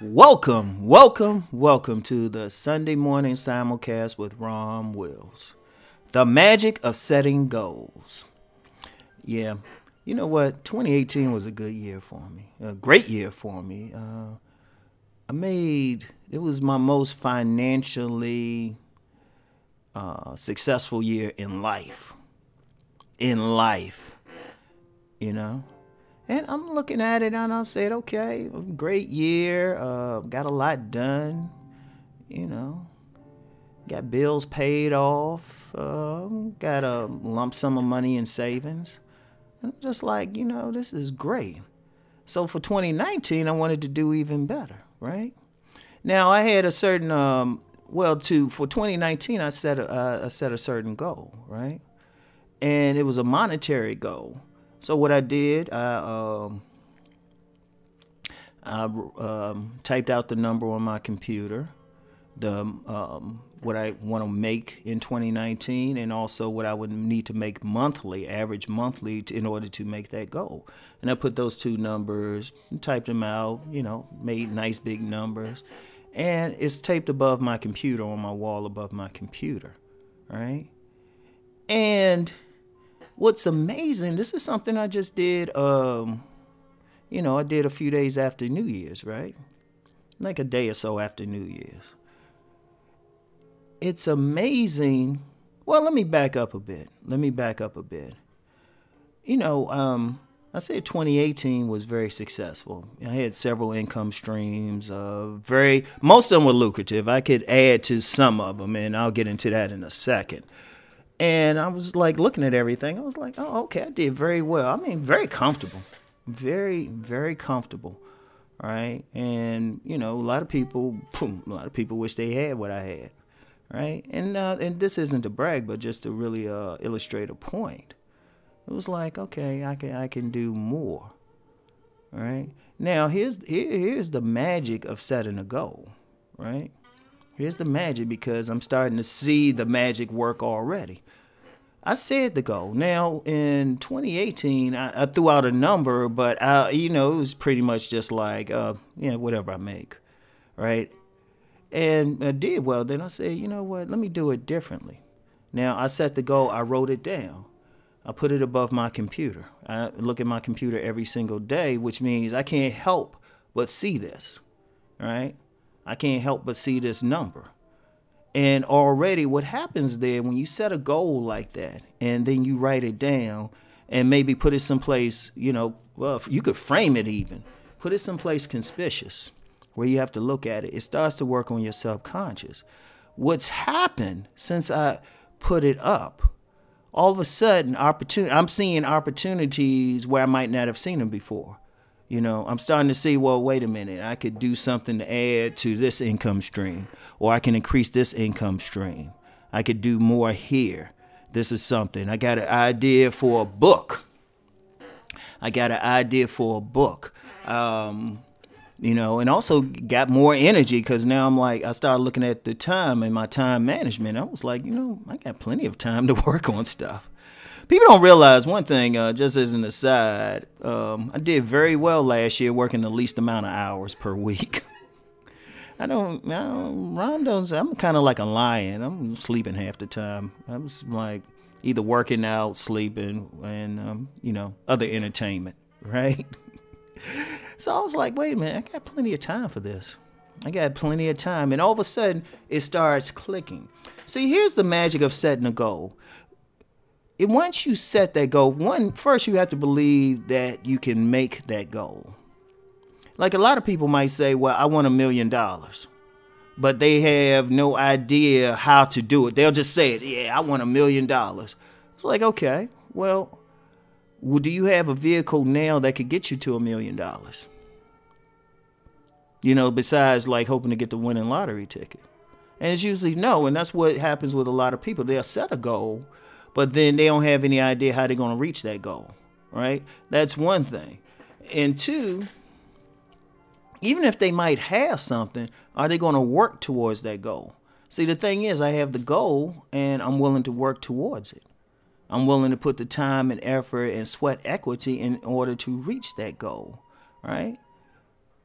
Welcome to the Sunday morning simulcast with Rom Wills. The magic of setting goals. Yeah, you know what? 2018 was a good year for me. A great year for me. It was my most financially successful year in life. You know? And I'm looking at it and I said, okay, great year, got a lot done, got bills paid off, got a lump sum of money in savings. And I'm just like, this is great. So for 2019, I wanted to do even better, right? Now I had a certain, for 2019, I set a certain goal, right? And it was a monetary goal. So what I did, I typed out the number on my computer, what I want to make in 2019, and also what I would need to make monthly, average monthly, in order to make that goal. And I put those two numbers, typed them out, made nice big numbers, and it's taped above my computer, on my wall above my computer, right? And what's amazing, this is something I just did, I did a few days after New Year's, right? Like a day or so after New Year's. It's amazing. Well, let me back up a bit. I said 2018 was very successful. I had several income streams, most of them were lucrative. I could add to some of them, and I'll get into that in a second. And I was like looking at everything. I was like, oh, okay, I did very well. I mean, very comfortable. Very, very comfortable. Right. And, a lot of people wish they had what I had. Right. And this isn't to brag, but just to really illustrate a point. It was like, okay, I can do more. All right. Now, here's the magic of setting a goal. Right. Here's the magic, because I'm starting to see the magic work already. I said the goal. Now, in 2018, I threw out a number, but, it was pretty much just like, whatever I make, right? And I did well. Then I said, you know what, let me do it differently. Now, I set the goal. I wrote it down. I put it above my computer. I look at my computer every single day, which means I can't help but see this, right? I can't help but see this number. And already what happens there when you set a goal like that and then you write it down and maybe put it someplace, you could frame it even. Put it someplace conspicuous where you have to look at it. It starts to work on your subconscious. What's happened since I put it up, all of a sudden I'm seeing opportunities where I might not have seen them before. I'm starting to see, well, wait a minute, I could do something to add to this income stream, or I can increase this income stream. I could do more here. This is something. I got an idea for a book. And also got more energy, because now I'm like, I started looking at the time and my time management. I was like, I got plenty of time to work on stuff. People don't realize one thing, just as an aside, I did very well last year working the least amount of hours per week. I'm kind of like a lion. I'm sleeping half the time. I'm like either working out, sleeping, and, other entertainment, right? So I was like, wait a minute, I got plenty of time for this. I got plenty of time. And all of a sudden, it starts clicking. See, here's the magic of setting a goal. Once you set that goal, first you have to believe that you can make that goal. Like a lot of people might say, well, I want $1 million, but they have no idea how to do it. They'll just say it. Yeah, I want $1 million. It's like, okay, well, do you have a vehicle now that could get you to $1 million? Besides like hoping to get the winning lottery ticket. And it's usually no. And that's what happens with a lot of people. They'll set a goal, but then they don't have any idea how they're going to reach that goal, right? That's one thing. And two, even if they might have something, are they going to work towards that goal? See, the thing is, I have the goal and I'm willing to work towards it. I'm willing to put the time and effort and sweat equity in order to reach that goal, right?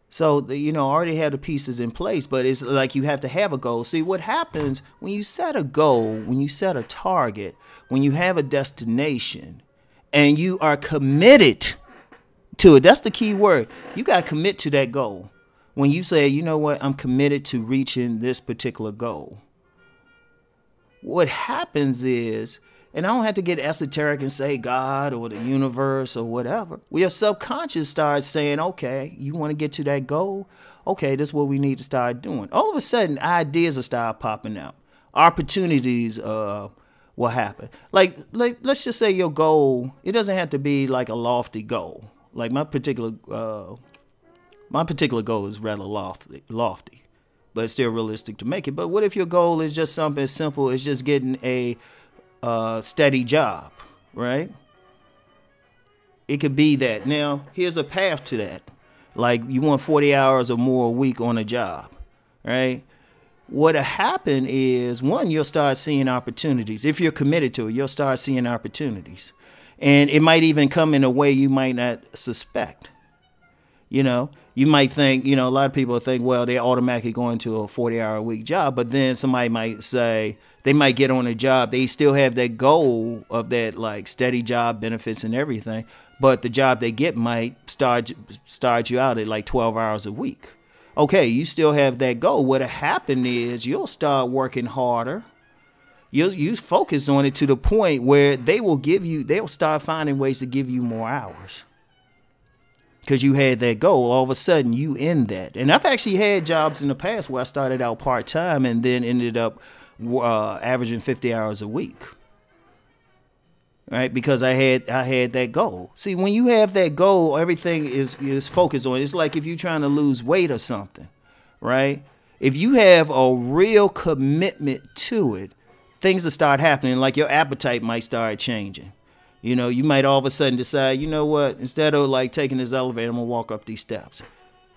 So, already have the pieces in place, but it's like you have to have a goal. See, what happens when you set a goal, when you set a target, when you have a destination, and you are committed to it, that's the key word. You got to commit to that goal. When you say, you know what, I'm committed to reaching this particular goal. What happens is, and I don't have to get esoteric and say God or the universe or whatever. Well, your subconscious starts saying, okay, you want to get to that goal? Okay, this is what we need to start doing. All of a sudden, ideas will start popping out. Opportunities will happen. Like let's just say your goal, it doesn't have to be like a lofty goal. Like my particular goal is rather lofty, but it's still realistic to make it. But what if your goal is just something as simple as just getting a steady job, right? It could be that. Now, here's a path to that. Like you want 40 hours or more a week on a job, right? What'll happen is, one, you'll start seeing opportunities. If you're committed to it, you'll start seeing opportunities. And it might even come in a way you might not suspect. You might think, a lot of people think, well, they automatically go into a 40-hour-a-week job, but then somebody might say they might get on a job. They still have that goal of that like steady job, benefits and everything, but the job they get might start you out at like 12 hours a week. Okay, you still have that goal. What'll happen is you'll start working harder. You'll focus on it to the point where they'll start finding ways to give you more hours. Because you had that goal, all of a sudden you in that. And I've actually had jobs in the past where I started out part-time and then ended up averaging 50 hours a week, right? Because I had that goal. See, when you have that goal, everything is focused on it. It's like if you're trying to lose weight or something, right? If you have a real commitment to it, things will start happening. Like your appetite might start changing. You might all of a sudden decide, you know what, instead of like taking this elevator, I'm going to walk up these steps,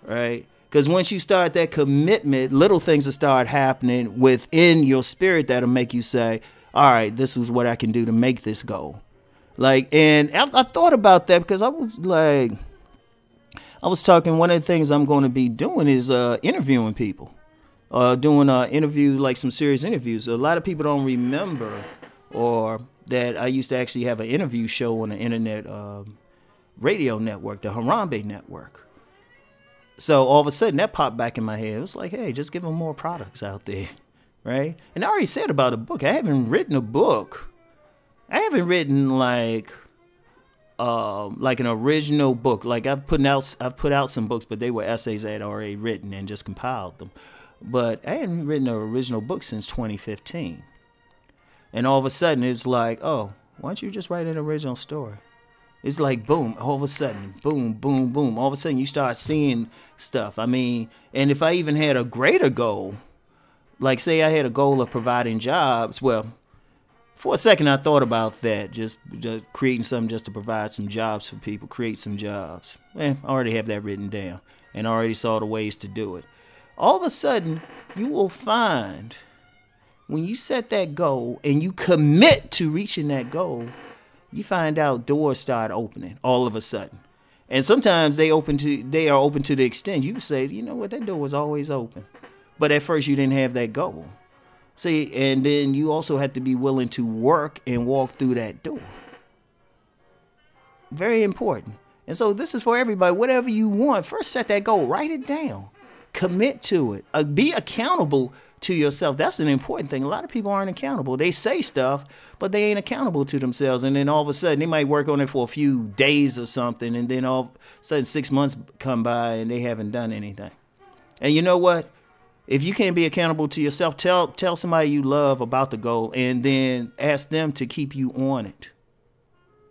right? Because once you start that commitment, little things will start happening within your spirit that'll make you say, all right, this is what I can do to make this goal. And I thought about that because I was talking, one of the things I'm going to be doing is interviewing people, doing like some serious interviews. A lot of people don't remember that I used to actually have an interview show on the internet radio network, the Harambe network. So all of a sudden that popped back in my head. It was like, hey, just give them more products out there, right? And I already said about a book. I haven't written a book. I haven't written like an original book. Like I've put out some books, but they were essays I had already written and just compiled them. But I hadn't written an original book since 2015. And all of a sudden, it's like, oh, why don't you just write an original story? It's like, boom, all of a sudden, boom, boom, boom. All of a sudden, you start seeing stuff. I mean, and if I even had a greater goal, like say I had a goal of providing jobs, well, for a second, I thought about that, just creating something just to provide some jobs for people, create some jobs. I already have that written down and I already saw the ways to do it. All of a sudden, you will find when you set that goal and you commit to reaching that goal, you find out doors start opening all of a sudden. And sometimes they are open to the extent you say, you know what, that door was always open. But at first you didn't have that goal. See, and then you also have to be willing to work and walk through that door. Very important. And so this is for everybody. Whatever you want, first set that goal, write it down, commit to it, be accountable to yourself. That's an important thing. A lot of people aren't accountable. They say stuff, but they ain't accountable to themselves. And then all of a sudden, they might work on it for a few days or something, and then all of a sudden 6 months come by and they haven't done anything. And you know what? If you can't be accountable to yourself, tell somebody you love about the goal, and then ask them to keep you on it.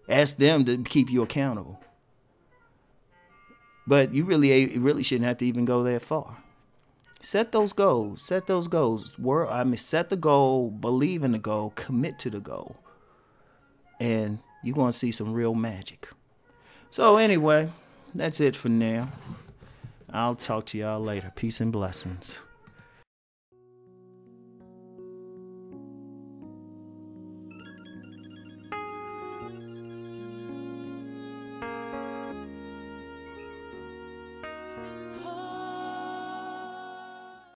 Ask them to keep you accountable. But you really shouldn't have to even go that far. Set those goals. Set those goals. Set the goal, believe in the goal, commit to the goal. And you're going to see some real magic. So anyway, that's it for now. I'll talk to y'all later. Peace and blessings.